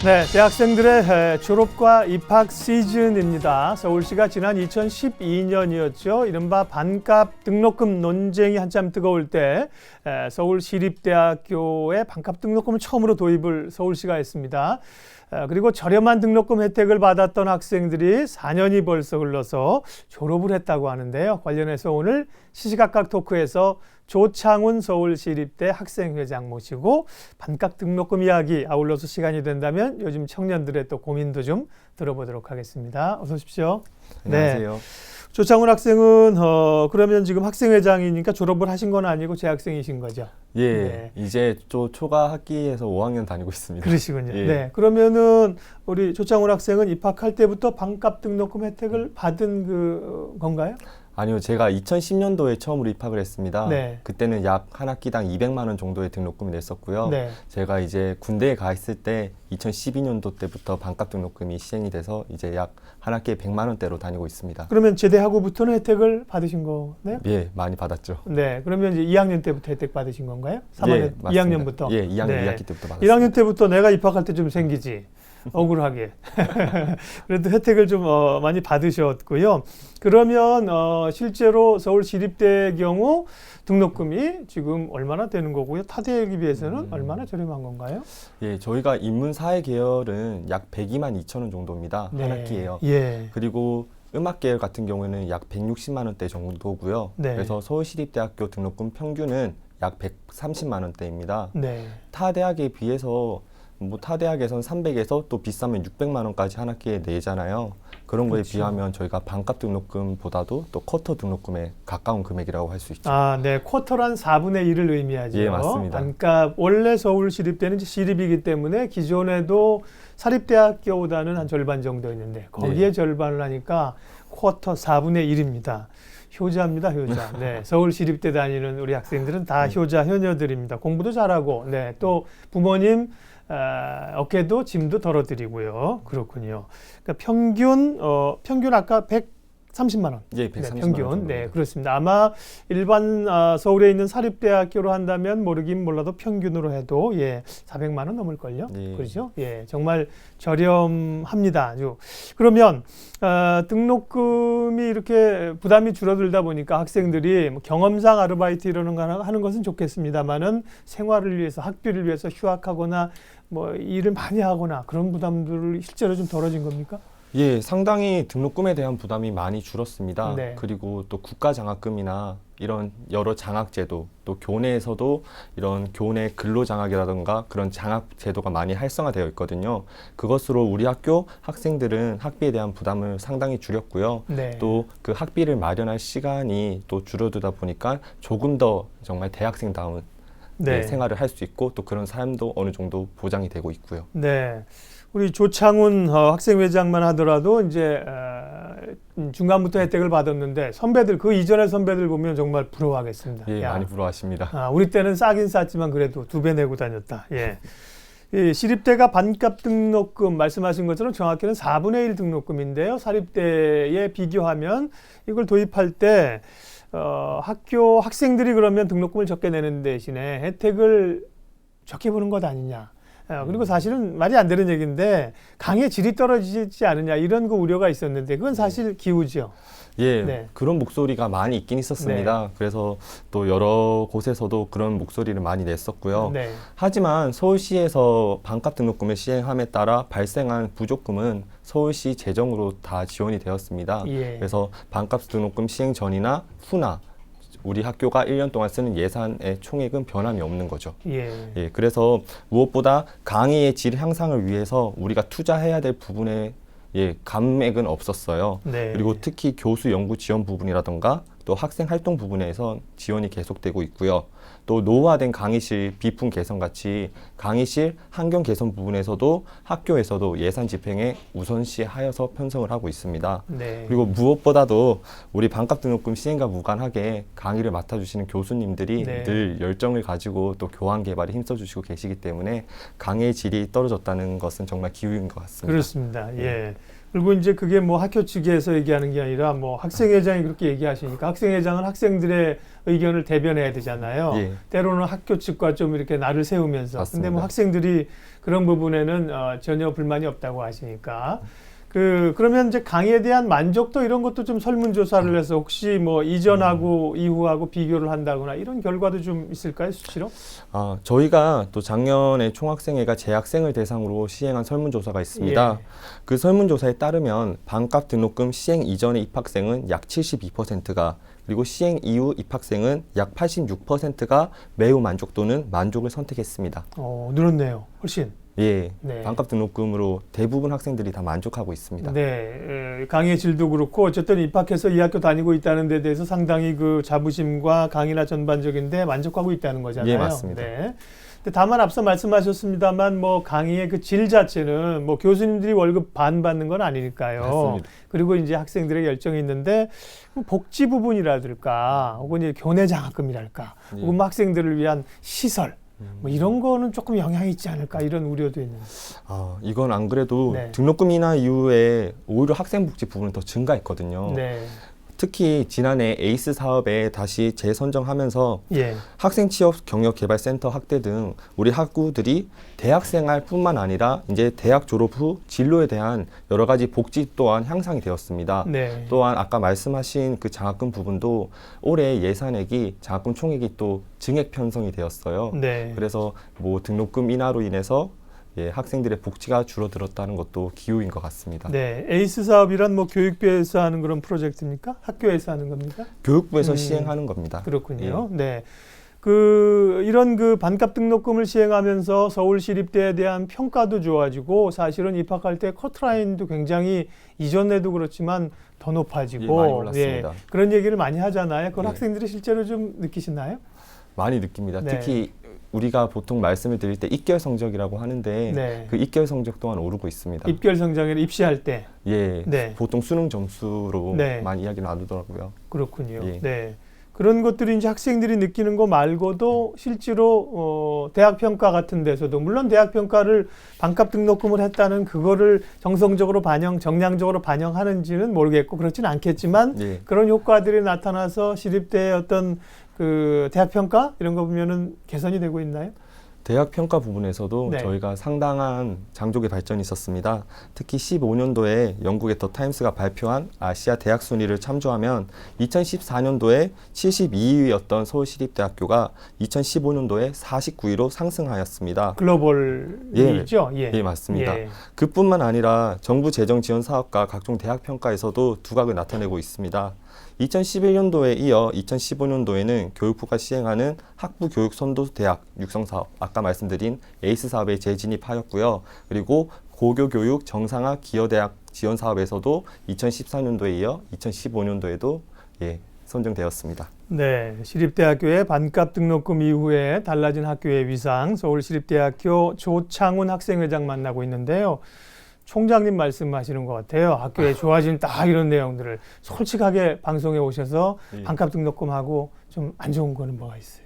네, 대학생들의 졸업과 입학 시즌입니다. 서울시가 지난 2012년이었죠. 이른바 반값 등록금 논쟁이 한참 뜨거울 때 서울시립대학교에 반값 등록금을 처음으로 도입을 서울시가 했습니다. 그리고 저렴한 등록금 혜택을 받았던 학생들이 4년이 벌써 흘러서 졸업을 했다고 하는데요. 관련해서 오늘 시시각각 토크에서 조창훈 서울시립대 학생회장 모시고 반값 등록금 이야기 아울러서 시간이 된다면 요즘 청년들의 또 고민도 좀 들어보도록 하겠습니다. 어서 오십시오. 안녕하세요. 네. 조창훈 학생은 그러면 지금 학생회장이니까 졸업을 하신 건 아니고 재학생이신 거죠? 예, 네. 이제 초과 학기에서 5학년 다니고 있습니다. 그러시군요. 예. 네. 그러면은 우리 조창훈 학생은 입학할 때부터 반값 등록금 혜택을 받은 건가요? 아니요, 제가 2010년도에 처음으로 입학을 했습니다. 네. 그때는 약 한 학기당 200만 원 정도의 등록금을 냈었고요. 네. 제가 이제 군대에 가 있을 때 2012년도 때부터 반값 등록금이 시행이 돼서 이제 약 한 학기에 100만 원대로 다니고 있습니다. 그러면 제대하고부터는 혜택을 받으신 거네요? 예, 많이 받았죠. 네. 그러면 이제 2학년 때부터 혜택 받으신 건가요? 3학년, 예, 맞습니다. 2학년부터? 예, 2학년 네. 2학기 때부터 받았습니다. 1학년 때부터 내가 입학할 때 좀 생기지. 억울하게. 그래도 혜택을 좀 많이 받으셨고요. 그러면 실제로 서울시립대의 경우 등록금이 지금 얼마나 되는 거고요? 타 대학에 비해서는 얼마나 저렴한 건가요? 예, 저희가 인문사회 계열은 약 102만 2천 원 정도입니다. 네. 한 학기예요. 예. 그리고 음악 계열 같은 경우에는 약 160만 원대 정도고요. 네. 그래서 서울시립대학교 등록금 평균은 약 130만 원대입니다. 네. 타 대학에 비해서 타 대학에선 300에서 또 비싸면 600만 원까지 한 학기에 내잖아요. 그런 거에 그렇죠. 비하면 저희가 반값 등록금보다도 또 쿼터 등록금에 가까운 금액이라고 할 수 있죠. 아, 네. 쿼터란 4분의 1을 의미하죠. 예, 맞습니다. 반값, 원래 서울시립대는 이제 시립이기 때문에 기존에도 사립대학교보다는 한 절반 정도 있는데 거기에 네. 절반을 하니까 쿼터 4분의 1입니다. 효자입니다, 효자. 네. 서울시립대 다니는 우리 학생들은 다 효자, 효녀들입니다. 공부도 잘하고, 네. 또 부모님 어깨도 짐도 덜어드리고요. 그렇군요. 그러니까 평균 아까 130만 원. 예, 네, 130만 원 평균. 정도. 네, 그렇습니다. 아마 일반 서울에 있는 사립대학교로 한다면 모르긴 몰라도 평균으로 해도 400만 원 넘을걸요. 예. 그렇죠? 예, 정말 저렴합니다. 아주. 그러면 등록금이 이렇게 부담이 줄어들다 보니까 학생들이 뭐 경험상 아르바이트 이러는 거 하는 것은 좋겠습니다만은 생활을 위해서 학비를 위해서 휴학하거나 뭐 일을 많이 하거나 그런 부담들을 실제로 좀 덜어진 겁니까? 예, 상당히 등록금에 대한 부담이 많이 줄었습니다. 네. 그리고 또 국가장학금이나 이런 여러 장학제도, 또 교내에서도 이런 교내 근로장학이라든가 그런 장학제도가 많이 활성화되어 있거든요. 그것으로 우리 학교 학생들은 학비에 대한 부담을 상당히 줄였고요. 네. 또 그 학비를 마련할 시간이 또 줄어들다 보니까 조금 더 정말 대학생다운 네. 생활을 할 수 있고 또 그런 삶도 어느 정도 보장이 되고 있고요. 네. 우리 조창훈 학생회장만 하더라도 이제 중간부터 혜택을 받았는데 선배들 그 이전의 선배들 보면 정말 부러워하겠습니다. 예, 야, 많이 부러워하십니다. 우리 때는 싸긴 쌌지만 그래도 2배 내고 다녔다. 예. 이 시립대가 반값 등록금 말씀하신 것처럼 정확히는 4분의 1 등록금인데요. 사립대에 비교하면 이걸 도입할 때 학교 학생들이 그러면 등록금을 적게 내는 대신에 혜택을 적게 보는 것 아니냐. 그리고 사실은 말이 안 되는 얘기인데 강의 질이 떨어지지 않느냐 이런 그 우려가 있었는데 그건 사실 기우죠. 예, 네. 그런 목소리가 많이 있긴 있었습니다. 그래서 또 여러 곳에서도 그런 목소리를 많이 냈었고요. 네. 하지만 서울시에서 반값 등록금을 시행함에 따라 발생한 부족금은 서울시 재정으로 다 지원이 되었습니다. 예. 그래서 반값 등록금 시행 전이나 후나 우리 학교가 1년 동안 쓰는 예산의 총액은 변함이 없는 거죠. 예. 예, 그래서 무엇보다 강의의 질 향상을 위해서 우리가 투자해야 될 부분에 감액은 없었어요. 네. 그리고 특히 교수 연구 지원 부분이라던가 또 학생 활동 부분에서 지원이 계속되고 있고요. 또 노후화된 강의실 비품 개선 같이 강의실 환경 개선 부분에서도 학교에서도 예산 집행에 우선시하여서 편성을 하고 있습니다. 네. 그리고 무엇보다도 우리 반값 등록금 시행과 무관하게 강의를 맡아주시는 교수님들이 네. 늘 열정을 가지고 또 교환 개발에 힘써주시고 계시기 때문에 강의의 질이 떨어졌다는 것은 정말 기우인 것 같습니다. 그렇습니다. 예. 그리고 이제 그게 뭐 학교 측에서 얘기하는 게 아니라 뭐 학생회장이 그렇게 얘기하시니까 학생회장은 학생들의 의견을 대변해야 되잖아요. 예. 때로는 학교 측과 좀 이렇게 날을 세우면서. 근데 맞습니다. 뭐 학생들이 그런 부분에는 전혀 불만이 없다고 하시니까. 그러면 이제 강의에 대한 만족도 이런 것도 좀 설문조사를 해서 혹시 뭐 이전하고 이후하고 비교를 한다거나 이런 결과도 좀 있을까요, 수치로? 저희가 또 작년에 총학생회가 재학생을 대상으로 시행한 설문조사가 있습니다. 예. 그 설문조사에 따르면 반값 등록금 시행 이전의 입학생은 약 72%가 그리고 시행 이후 입학생은 약 86%가 매우 만족 또는 만족을 선택했습니다. 늘었네요. 훨씬. 예, 네. 반값 등록금으로 대부분 학생들이 다 만족하고 있습니다. 네, 강의의 질도 그렇고 어쨌든 입학해서 이 학교 다니고 있다는 데 대해서 상당히 그 자부심과 강의나 전반적인데 만족하고 있다는 거잖아요. 예, 맞습니다. 네. 근데 다만 앞서 말씀하셨습니다만 뭐 강의의 그 질 자체는 뭐 교수님들이 월급 반 받는 건 아니니까요. 맞습니다. 그리고 이제 학생들의 열정이 있는데 복지 부분이라든가 혹은 이제 교내 장학금이랄까 예. 혹은 뭐 학생들을 위한 시설 뭐 이런 거는 조금 영향이 있지 않을까 이런 우려도 있는데. 이건 안 그래도 네. 등록금 인하 이후에 오히려 학생복지 부분이 더 증가했거든요. 네. 특히 지난해 에이스 사업에 다시 재선정하면서 예. 학생 취업 경력 개발 센터 확대 등 우리 학우들이 대학생활뿐만 아니라 이제 대학 졸업 후 진로에 대한 여러 가지 복지 또한 향상이 되었습니다. 네. 또한 아까 말씀하신 그 장학금 부분도 올해 예산액이 장학금 총액이 또 증액 편성이 되었어요. 네. 그래서 뭐 등록금 인하로 인해서 학생들의 복지가 줄어들었다는 것도 기후인 것 같습니다. 네, 에이스 사업이란 뭐 교육부에서 하는 그런 프로젝트입니까? 학교에서 하는 겁니까? 교육부에서 시행하는 겁니다. 그렇군요. 예. 네. 이런 반값 등록금을 시행하면서 서울시립대에 대한 평가도 좋아지고 사실은 입학할 때 커트라인도 굉장히 이전에도 그렇지만 더 높아지고 예, 많이 올랐습니다. 그런 얘기를 많이 하잖아요. 그걸 예. 학생들이 실제로 좀 느끼시나요? 많이 느낍니다. 네. 특히 우리가 보통 말씀을 드릴 때 입결 성적이라고 하는데 네. 그 입결 성적 또한 오르고 있습니다. 입결 성적에 입시할 때. 예, 네. 보통 수능 점수로 네. 많이 이야기를 나누더라고요. 그렇군요. 예. 네. 그런 것들이 이제 학생들이 느끼는 거 말고도 실제로 대학 평가 같은 데서도 물론 대학 평가를 반값 등록금을 했다는 그거를 정성적으로 정량적으로 반영하는지는 모르겠고 그렇지는 않겠지만 예. 그런 효과들이 나타나서 시립대의 어떤 그 대학 평가 이런 거 보면은 개선이 되고 있나요? 대학 평가 부분에서도 네. 저희가 상당한 장족의 발전이 있었습니다. 특히 15년도에 영국의 더 타임스가 발표한 아시아 대학 순위를 참조하면 2014년도에 72위였던 서울시립대학교가 2015년도에 49위로 상승하였습니다. 글로벌이죠? 예, 맞습니다. 예. 그뿐만 아니라 정부 재정 지원 사업과 각종 대학 평가에서도 두각을 나타내고 있습니다. 2011년도에 이어 2015년도에는 교육부가 시행하는 학부 교육 선도 대학 육성 사업, 아까 말씀드린 에이스 사업에 재진입하였고요. 그리고 고교 교육 정상화 기여대학 지원 사업에서도 2014년도에 이어 2015년도에도 선정되었습니다. 네, 시립대학교의 반값 등록금 이후에 달라진 학교의 위상, 서울시립대학교 조창훈 학생회장 만나고 있는데요. 총장님 말씀하시는 것 같아요. 학교에 좋아진 딱 이런 내용들을 솔직하게 방송에 오셔서 예. 반값 등록금하고 좀 안 좋은 거는 뭐가 있어요?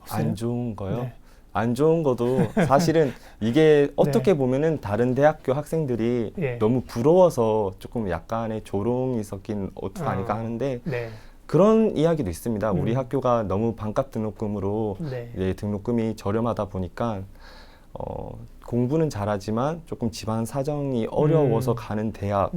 없어요? 안 좋은 거요? 네. 안 좋은 거도 사실은 이게 어떻게 보면은 다른 대학교 학생들이 예. 너무 부러워서 조금 약간의 조롱이 섞인 오투가 아닐까 하는데 네. 그런 이야기도 있습니다. 우리 학교가 너무 반값 등록금으로 네. 등록금이 저렴하다 보니까 공부는 잘하지만 조금 집안 사정이 어려워서 가는 대학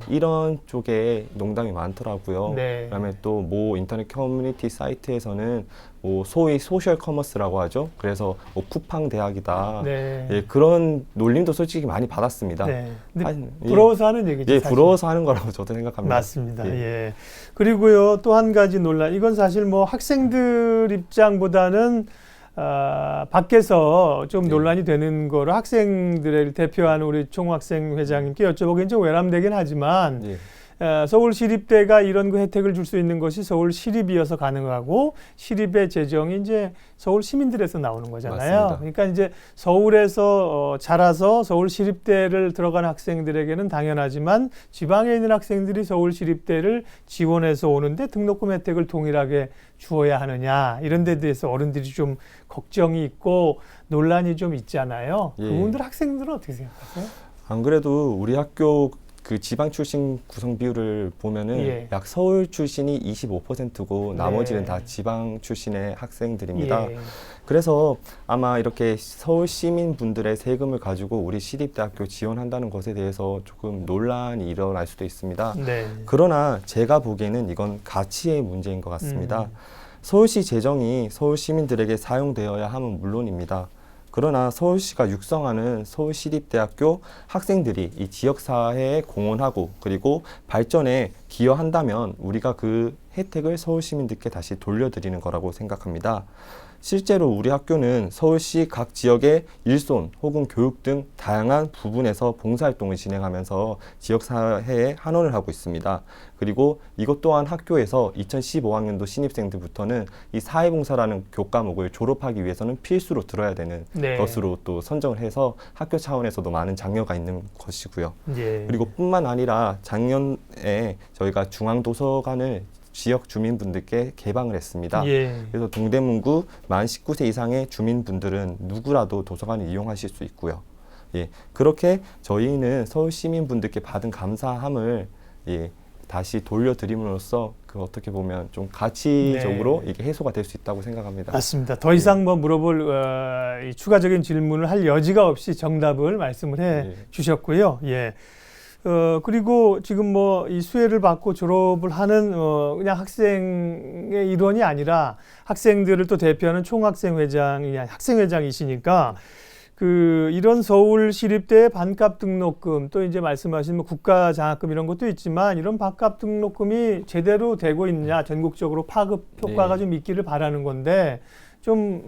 이런 쪽에 농담이 많더라고요. 네. 그다음에 또 모 인터넷 커뮤니티 사이트에서는 뭐 소위 소셜 커머스라고 하죠. 그래서 뭐 쿠팡 대학이다. 네. 예, 그런 놀림도 솔직히 많이 받았습니다. 네. 근데 예. 부러워서 하는 얘기죠. 예, 사실. 부러워서 하는 거라고 저도 생각합니다. 맞습니다. 예. 예. 그리고요, 또 한 가지 논란. 이건 사실 뭐 학생들 입장보다는 밖에서 좀 논란이 되는 거로 학생들을 대표하는 우리 총학생 회장님께 여쭤보기엔 좀 외람되긴 하지만 예. 서울시립대가 이런 그 혜택을 줄 수 있는 것이 서울시립이어서 가능하고 시립의 재정이 이제 서울 시민들에서 나오는 거잖아요. 맞습니다. 그러니까 이제 서울에서 자라서 서울시립대를 들어간 학생들에게는 당연하지만 지방에 있는 학생들이 서울시립대를 지원해서 오는데 등록금 혜택을 동일하게 주어야 하느냐 이런 데 대해서 어른들이 좀 걱정이 있고 논란이 좀 있잖아요. 예. 그분들 학생들은 어떻게 생각하세요? 안 그래도 우리 학교 그 지방 출신 구성 비율을 보면은 예. 약 서울 출신이 25%고 나머지는 네. 다 지방 출신의 학생들입니다. 예. 그래서 아마 이렇게 서울 시민분들의 세금을 가지고 우리 시립대학교 지원한다는 것에 대해서 조금 논란이 일어날 수도 있습니다. 네. 그러나 제가 보기에는 이건 가치의 문제인 것 같습니다. 서울시 재정이 서울 시민들에게 사용되어야 함은 물론입니다. 그러나 서울시가 육성하는 서울시립대학교 학생들이 이 지역사회에 공헌하고 그리고 발전에 기여한다면 우리가 그 혜택을 서울 시민들께 다시 돌려드리는 거라고 생각합니다. 실제로 우리 학교는 서울시 각 지역의 일손 혹은 교육 등 다양한 부분에서 봉사활동을 진행하면서 지역사회에 환원을 하고 있습니다. 그리고 이것 또한 학교에서 2015학년도 신입생들부터는 이 사회봉사라는 교과목을 졸업하기 위해서는 필수로 들어야 되는 네. 것으로 또 선정을 해서 학교 차원에서도 많은 장려가 있는 것이고요. 예. 그리고 뿐만 아니라 작년에 저희가 중앙도서관을 지역 주민분들께 개방을 했습니다. 예. 그래서 동대문구 만 19세 이상의 주민분들은 누구라도 도서관을 이용하실 수 있고요. 예, 그렇게 저희는 서울 시민분들께 받은 감사함을 다시 돌려드림으로써 그 어떻게 보면 좀 가치적으로 네. 이게 해소가 될 수 있다고 생각합니다. 맞습니다. 더 이상 뭐 물어볼 이 추가적인 질문을 할 여지가 없이 정답을 말씀을 해 주셨고요. 예. 그리고 지금 뭐 이 수혜를 받고 졸업을 하는 그냥 학생의 일원이 아니라 학생들을 또 대표하는 총학생회장이 학생회장이시니까 이런 서울 시립대 반값 등록금 또 이제 말씀하신 뭐 국가 장학금 이런 것도 있지만 이런 반값 등록금이 제대로 되고 있느냐 전국적으로 파급 효과가 네. 좀 있기를 바라는 건데 좀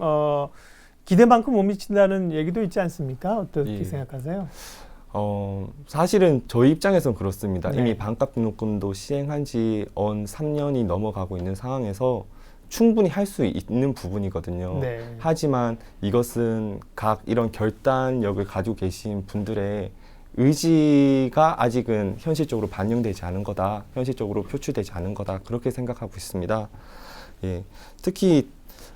기대만큼 못 미친다는 얘기도 있지 않습니까? 어떻게 예. 생각하세요? 사실은 저희 입장에서는 그렇습니다. 네. 이미 반값 등록금도 시행한 지 3년이 넘어가고 있는 상황에서 충분히 할 수 있는 부분이거든요. 네. 하지만 이것은 각 이런 결단력을 가지고 계신 분들의 의지가 아직은 현실적으로 반영되지 않은 거다. 현실적으로 표출되지 않은 거다. 그렇게 생각하고 있습니다. 예, 특히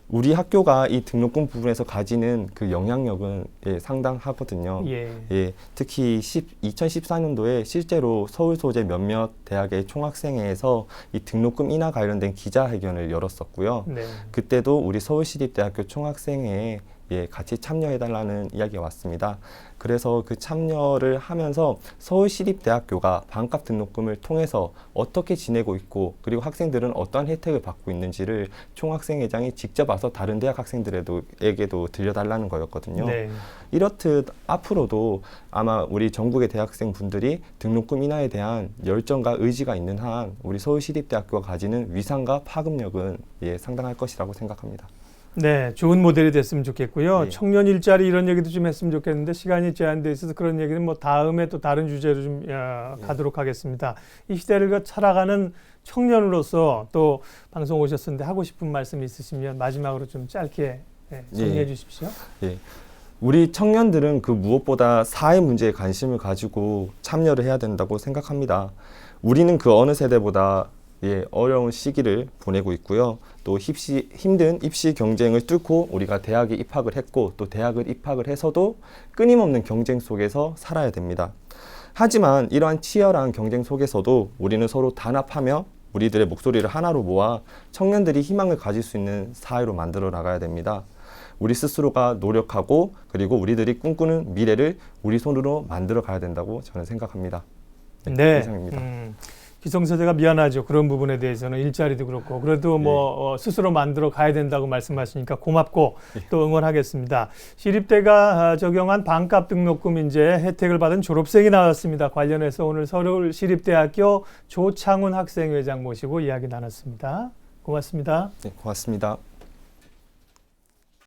우리 학교가 이 등록금 부분에서 가지는 그 영향력은 상당하거든요. 예. 특히 2014년도에 실제로 서울 소재 몇몇 대학의 총학생회에서 이 등록금 인하 관련된 기자회견을 열었었고요. 네. 그때도 우리 서울시립대학교 총학생회에 같이 참여해달라는 이야기가 왔습니다. 그래서 그 참여를 하면서 서울시립대학교가 반값 등록금을 통해서 어떻게 지내고 있고 그리고 학생들은 어떠한 혜택을 받고 있는지를 총학생회장이 직접 와서 다른 대학 학생들에게도 들려달라는 거였거든요. 네. 이렇듯 앞으로도 아마 우리 전국의 대학생분들이 등록금 인하에 대한 열정과 의지가 있는 한 우리 서울시립대학교가 가지는 위상과 파급력은 상당할 것이라고 생각합니다. 네, 좋은 모델이 됐으면 좋겠고요. 네. 청년 일자리 이런 얘기도 좀 했으면 좋겠는데 시간이 제한돼 있어서 그런 얘기는 뭐 다음에 또 다른 주제로 좀 가도록 하겠습니다. 이 시대를 살아가는 청년으로서 또 방송 오셨었는데 하고 싶은 말씀 있으시면 마지막으로 좀 짧게 정리해 주십시오. 예. 우리 청년들은 그 무엇보다 사회 문제에 관심을 가지고 참여를 해야 된다고 생각합니다. 우리는 그 어느 세대보다 어려운 시기를 보내고 있고요. 또 힘든 입시 경쟁을 뚫고 우리가 대학에 입학을 했고 또 대학을 입학을 해서도 끊임없는 경쟁 속에서 살아야 됩니다. 하지만 이러한 치열한 경쟁 속에서도 우리는 서로 단합하며 우리들의 목소리를 하나로 모아 청년들이 희망을 가질 수 있는 사회로 만들어 나가야 됩니다. 우리 스스로가 노력하고 그리고 우리들이 꿈꾸는 미래를 우리 손으로 만들어 가야 된다고 저는 생각합니다. 네. 이상입니다. 기성세대가 미안하죠. 그런 부분에 대해서는 일자리도 그렇고 그래도 뭐 스스로 만들어 가야 된다고 말씀하시니까 고맙고 또 응원하겠습니다. 시립대가 적용한 반값 등록금 이제 혜택을 받은 졸업생이 나왔습니다. 관련해서 오늘 서울시립대학교 조창훈 학생회장 모시고 이야기 나눴습니다. 고맙습니다. 네, 고맙습니다.